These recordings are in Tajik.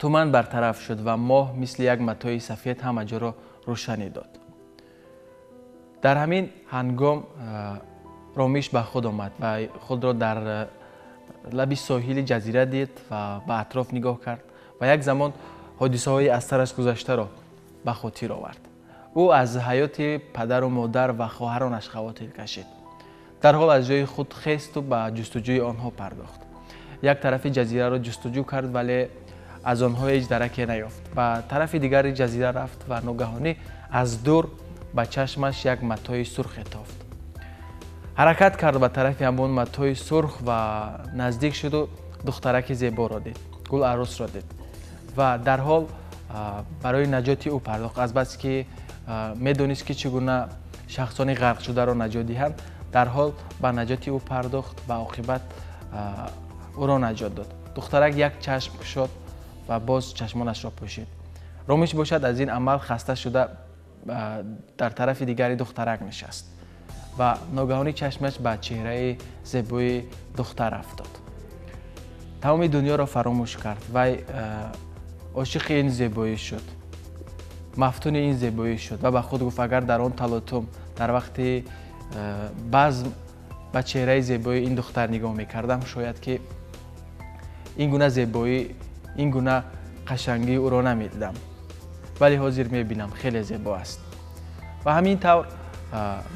туман бартараф шуд ва моҳ мисли як матои сафед ҳама ҷоро рӯшанӣ дод. дар ҳамин ҳангом ромиш ба худ омад ва худро дар лаби соҳили ҷазира дид ва ба атроф нигоҳ кард ва як замон ҳодисаҳои аз сараш гузаштаро ба хотир овард. ӯ аз ҳаёти падару модар ва хоҳаронаш хавотир кашид. дарҳол аз ҷои худ хесту ба ҷустуҷӯи онҳо пардохт. як тарафи ҷазираро ҷустуҷӯ кард, вале аз онҳо ҳеҷ дараке наёфт. ба тарафи дигари ҷазира рафт ва ногаҳонӣ аз дур ба чашмаш як матои сурхе тофт. ҳаракат кард ба тарафи ҳамон матои сурх ва наздик шуду духтараки зеборо дид, гуларӯсро дид ва дарҳол барои наҷоти ӯ пардохт. азбасе ки медонист ки чӣ гуна шахсони ғарқшударо наҷот диҳанд, дарҳол ба наҷоти ӯ пардохт ва оқибат ӯро наҷот дод. духтарак як чашм кушод ва боз чашмонашро пӯшид. ромиш бошад аз ин амал хаста шуда дар тарафи дигари духтарак нишаст ва ногаҳонӣ чашмаш ба чеҳраи зебои духтар афтод. тамоми дунёро фаромӯш кард. Вай ошиқи ин зебоӣ шуд, мафтуни ин зебоӣ шуд ва ба худ гуфт, агар дар он талотум дар вақти базм ба чеҳраи зебои ин духтар нигоҳ мекардам, шояд ки ин гуна зебоӣ, ин гуна қашангии ӯро намедидам, вале ҳозир мебинам хеле зебо аст. ва ҳамин тавр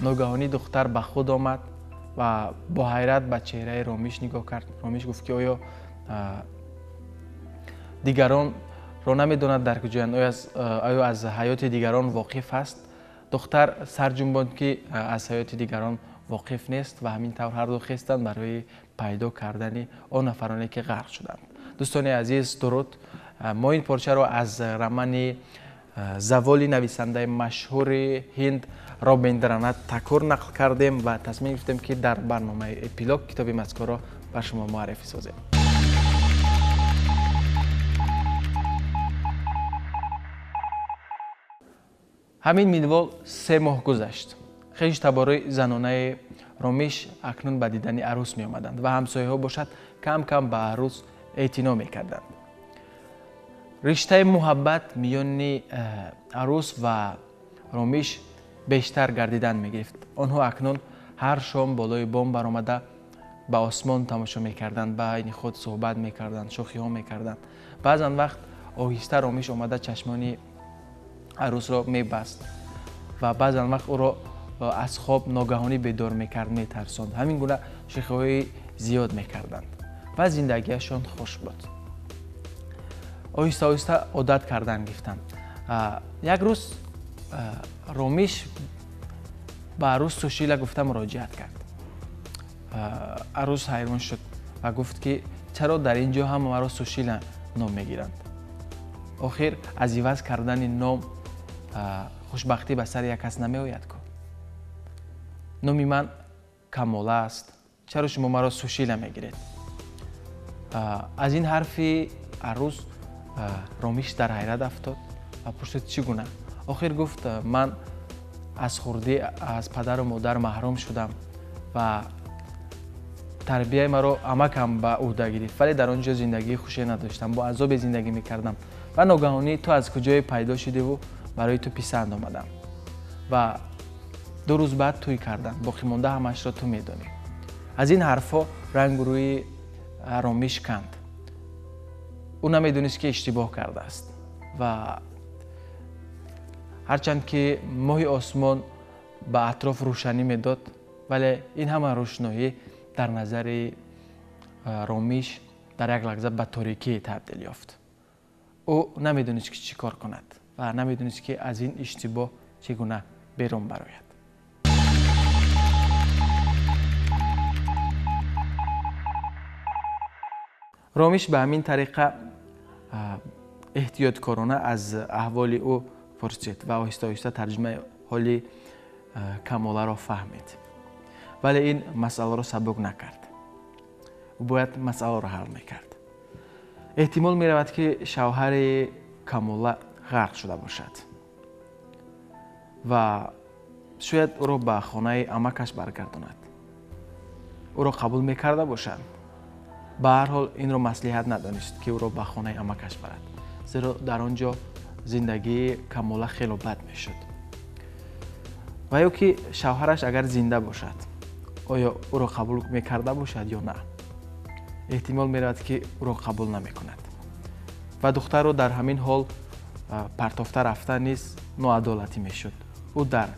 ногаҳонӣ духтар ба худ омад ва бо ҳайрат ба чеҳраи ромиш нигоҳ кард. ромиш гуфт ки оё дигаронро намедонад дар куҷоянд, оё аз ҳаёти дигарон воқиф аст. духтар сар ҷунбонд ки аз ҳаёти дигарон воқиф нест ва ҳамин тавр ҳарду хестанд барои пайдо кардани он нафароне ки ғарқ шуданд. дӯстони азиз, дуруд. мо ин порчаро аз романи заволи нависандаи машҳури ҳинд Робиндранат Такур нақл кардем ва тасмим гирифтем ки дар барномаи эпилог китоби мазкурро ба шумо муаррифӣ созем. ҳамин минвол 3 моҳ гузашт. хештаборои занонаи ромиш акнун ба дидани арӯс меомаданд ва ҳамсояҳо бошад кам кам ба арӯс эътино мекарданд. риштаи муҳаббат миёни арӯс ва ромиш бештар гардидан мегирифт. онҳо акнун ҳар шом болои бом баромада ба осмон тамошо мекарданд, ба айни худ суҳбат мекарданд, шӯхиҳо мекарданд. баъзан вақт оҳиста ромиш омада чашмони арӯсро мебаст ва баъзан вақт ӯро аз хоб ногаҳонӣ бедор мекард, метарсонд. ҳамин гуна шӯхиҳои зиёд мекарданд ва зиндагиашон хуш буд. оҳиста оҳиста одат кардан гирифтанд. як рӯз ромиш ба арӯс Сушила гуфта муроҷиат кард. арӯс ҳайрон шуд ва гуфт ки чаро дар ин ҷо ҳама маро Сушила ном мегиранд. охир аз иваз кардани ном хушбахтӣ ба сари як кас намеояд ку. номи ман Камола аст, чаро шумо маро Сушила мегиред? аз ин ҳарфи арӯс ромиш дар ҳайрат афтод ва пурсид чӣ гуна? охир гуфт, ман аз хурдӣ аз падару модар маҳрум шудам ва тарбияи маро амакам ба ӯҳда гирифт, вале дар он ҷо зиндагии хуше надоштам, бо азобе зиндагӣ мекардам ва ногаҳонӣ ту аз куҷое пайдо шудиву барои ту писанд омадам ва 2 рӯз баъд туй кардам, боқимонда ҳамаашро ту медонӣ. аз ин ҳарфҳо рангу рӯи ромиш канд. ӯ намедонист ки иштибоҳ кардааст ва ҳарчанд ки моҳи осмон ба атроф рӯшанӣ медод, вале ин ҳама рӯшноӣ дар назари ромиш дар як лаҳза ба торикӣ табдил ёфт. ӯ намедонист ки чӣ кор кунад ва намедонист ки аз ин иштибоҳ чӣ гуна берун барояд. ромиш ба ҳамин тариқа эҳтиёткорона аз аҳволи ӯ пурсид ва оҳиста оҳиста тарҷумаи ҳоли Камоларо фаҳмид. вале ин масъаларо сабук накард. ӯ бояд масъаларо ҳал мекард. эҳтимол меравад ки шавҳари Камола ғарқ шуда бошад ва шояд ӯро ба хонаи амакаш баргардонад. ӯро қабул мекарда бошад. ба ҳар ҳол инро маслиҳат надонист ки ӯро ба хонаи амакаш барад. зеро дар он ҷо зиндагии Камола хело бад мешуд. ва ё ки шавҳараш агар зинда бошад, оё ӯро қабул мекарда бошад ё на? эҳтимол меравад ки ӯро қабул намекунад. ва духтарро дар ҳамин ҳол партофта рафтан низ ноадолатӣ мешуд. ӯ дар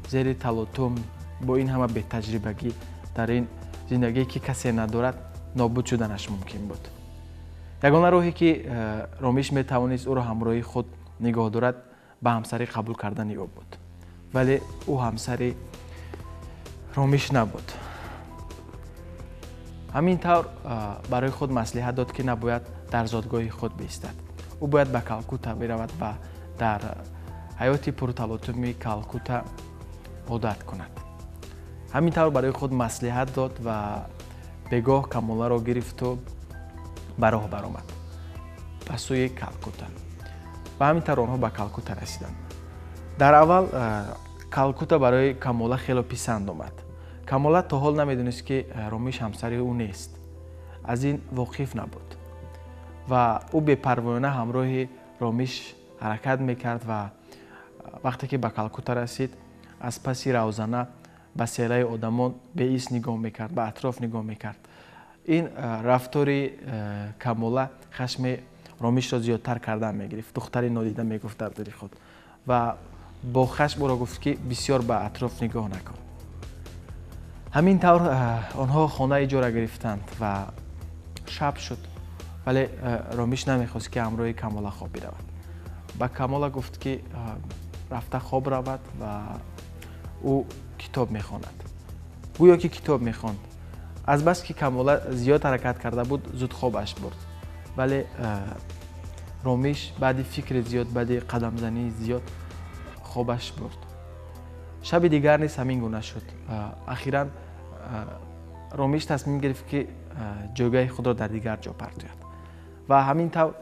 зери талотум бо ин ҳама бетаҷрибагӣ дар ин зиндагие ки касе надорад нобуд шуданаш мумкин буд. ягона роҳе ки Ромиш метавонист ӯро ҳамроҳи худ нигоҳ дорад ба ҳамсарӣ қабул кардани ӯ буд. вале ӯ ҳамсари Ромиш набуд. ҳамин тавр барои худ маслиҳат дод ки набояд дар зодгоҳи худ биистад. ӯ бояд ба Калкутта биравад ва дар ҳаёти пурталотуми Калкутта одат кунад. ҳамин тавр барои худ маслиҳат дод ва бегоҳ Камоларо гирифту ба роҳ баромад ба сӯи Калкутта. ва ҳамин тавр онҳо ба Калкутта расиданд. дар аввал Калкутта барои Камола хело писанд омад. Камола то ҳол намедонист ки Ромиш ҳамсари ӯ нест. аз ин воқиф набуд. ва ӯ бепарвоёна ҳамроҳи Ромиш ҳаракат мекард ва вақте ки ба Калкутта расид, аз паси равзана ба селаи одамон беис нигоҳ мекард, ба атроф нигоҳ мекард. ин рафтори Камола хашми Ромишро зиёдтар кардан мегирифт. духтари нодида мегуфт дар дили худ ва бо хашм ӯро гуфт ки бисёр ба атроф нигоҳ накун. ҳамин тавр онҳо хона иҷора гирифтанд ва шаб шуд. вале Ромиш намехост ки ҳамроҳи Камола хоб биравад. ба Камола гуфт ки рафта хоб равад ва ӯ китоб мехонад. гӯё ки китоб мехонд. азбас ки Камола зиёд ҳаракат карда буд, зуд хобаш бурд. вале Ромиш баъди фикри зиёд, баъди қадамзании зиёд хобаш бурд. шаби дигар низ ҳамин гуна шуд. ахиран Ромиш тасмим гирифт ки ҷойгоҳи худро дар дигар ҷо партояд. ва ҳамин тавр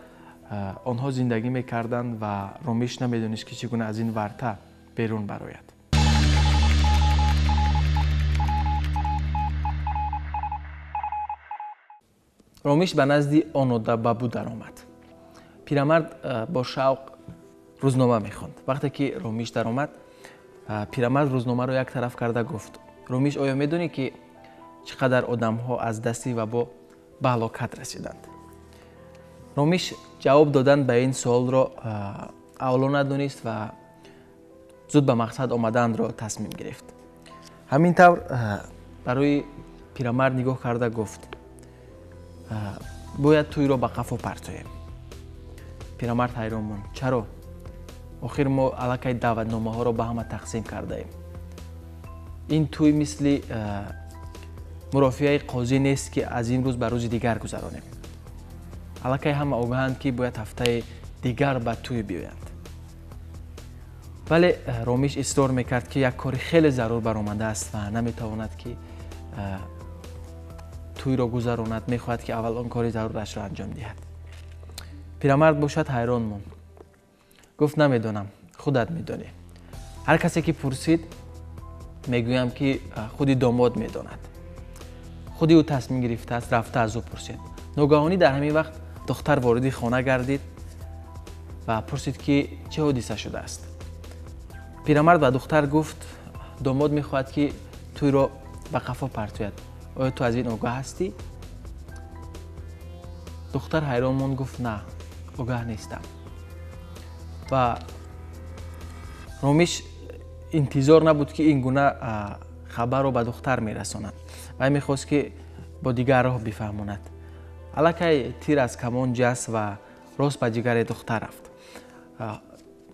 онҳо зиндагӣ мекарданд ва Ромиш намедонист ки чӣ гуна аз ин варта берун барояд. Ромиш ба назди Онода Бабу даромад. пирамард бо шавқ рӯзнома мехонд. вақте ки Ромиш даромад, пирамард рӯзномаро як тараф карда гуфт: Ромиш, оё медонӣ ки чӣ қадар одамҳо аз дасти вабо ба ҳалокат расиданд? Ромиш ҷавоб додан ба ин суолро авло надонист ва зуд ба мақсад омаданро тасмим гирифт. ҳамин тавр барои пирамард нигоҳ карда гуфт: бояд тӯйро ба қафо партоем. пирамард ҳайрон монд: чаро? охир мо аллакай даъватномаҳоро ба ҳама тақсим кардаем. ин тӯй мисли мурофиаи қозӣ нест ки аз имрӯз ба рӯзи дигар гузаронем. аллакай ҳама огаҳанд ки бояд ҳафтаи дигар ба тӯй биёянд. вале Ромиш исрор мекард ки як кори хеле зарур баромадааст ва наметавонад ки тӯйро гузаронад. мехоҳад ки аввал он кори зарурашро анҷом диҳад. пирамард бошад ҳайрон монд. гуфт: намедонам, худат медонӣ. ҳар касе ки пурсид мегӯям ки худи домод медонад. худи ӯ тасмим гирифтааст, рафта аз ӯ пурсед. ногаҳонӣ дар ҳамин вақт духтар вориди хона гардид ва пурсид ки чӣ ҳодиса шудааст. пирамард ба духтар гуфт: домод мехоҳад ки тӯйро ба қафо партояд. оё ту аз ин огаҳ ҳастӣ? духтар ҳайрон монд, гуфт: на, огаҳ нестам. ва Ромиш интизор набуд ки ин гуна хабарро ба духтар мерасонад. вай мехост ки бо дигар роҳ бифаҳмонад. аллакай тир аз камон ҷаст ва рост ба ҷигари духтар рафт.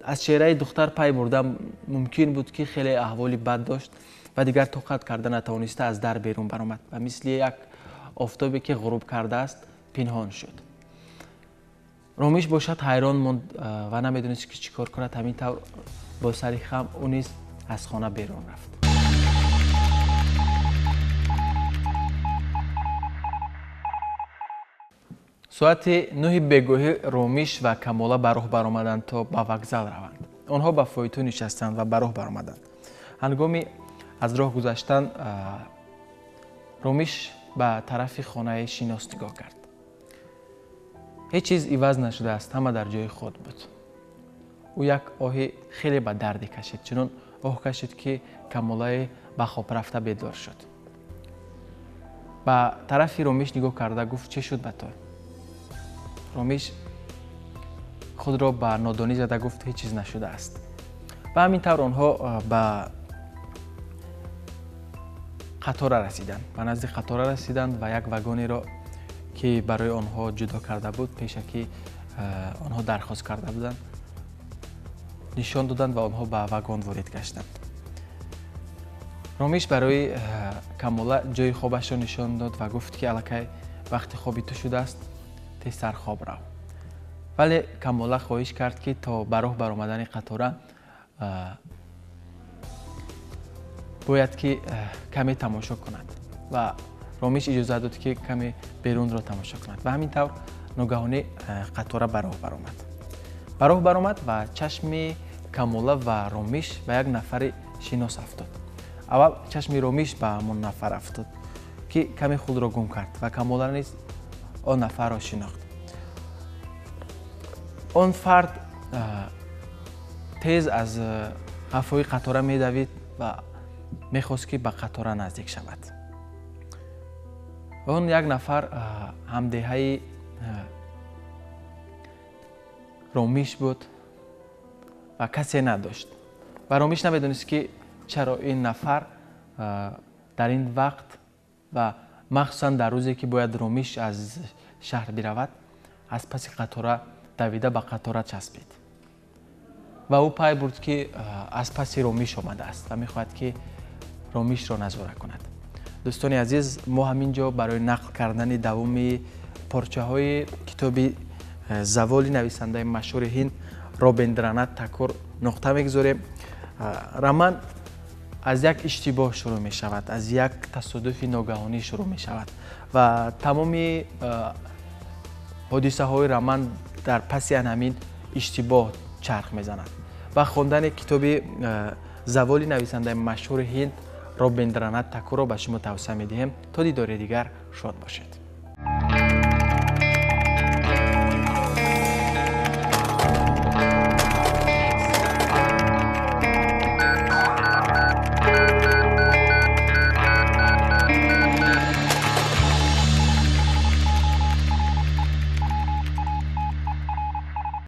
аз чеҳраи духтар пай бурдан мумкин буд ки хеле аҳволи бад дошт ва дигар тоқат карда натавониста аз дар берун баромад ва мисли як офтобе ки ғуруб кардааст пинҳон шуд. Ромиш бошад ҳайрон монд ва намедонист ки чӣ кор кунад. ҳамин тавр бо сари хам ӯ низ аз хона берун рафт. соати 9 бегоҳӣ Ромиш ва Камола ба роҳ баромаданд то ба вокзал раванд. онҳо ба фойтон нишастанд ва ба роҳ баромаданд. ҳангоми аз роҳ гузаштан Ромиш ба тарафи хонаи шинос нигоҳ кард. هیچ چیز عوض نشده است، همه در جای خود بود. او یک آهی خیلی به دردی کشید، چنان آه کشید که کمالای به خواب رفته بیدار شد. به طرف رومیش نگاه کرده گفت چه شد به تو؟ رومیش خود را به نادانی زده گفت هیچ چیز نشده است. و همین طور آنها به قطار رسیدند. به نزد قطار رسیدند و یک واگنی را که برای آنها جدا کرده بود، پیشکی آنها درخواست کرده بودند، نشان دادند و آنها به واگن وارد گشتند. رومیش برای کمالا جای خوابش را نشان داد و گفت که الکی وقتی خوابی تو شده است، تی سر خواب رو. ولی کمالا خواهش کرد که تا براه برآمدن قطار باید که کمی تماشا کند و رومیش اجازه داد که کمی بیرون را تماشا کند و همین طور ناگهانی قطار براه برآمد و چشم کمالا و رومیش به یک نفر شناس افتاد. اول چشم رومیش به همون نفر افتاد که کمی خود را گم کرد و کمالا نیز آن نفر را شناخت. آن فرد تیز از قفای قطار می‌دوید و می‌خواست که به قطار نزدیک شود. آن یک نفر همدیهه رومیش بود و کسی نداشت و رومیش نمی‌دانست که چرا این نفر در این وقت و مخصوصا در روزی که باید رومیش از شهر برود از پس قطار دویده به قطار چسبید و او پای برد که از پس رومیش آمده است و می‌خواهد که رومیش را نظاره کند. دوستان عزیز، ما همینجا برای نقل کردن دوم پارچه های کتاب زوال نویسنده مشهور هند رابیندرانات تاکور نقطه میگذاریم. رمان از یک اشتباه شروع می شود، از یک تصادف ناگهانی شروع می شود و تمام حادثه های رمان در پس همین اشتباه چرخ می زند و خواندن کتاب زوال نویسنده مشهور هند رابیندرانات تاکور را به شما توصیه می دهیم. تا دیدار دیگر شاد باشید.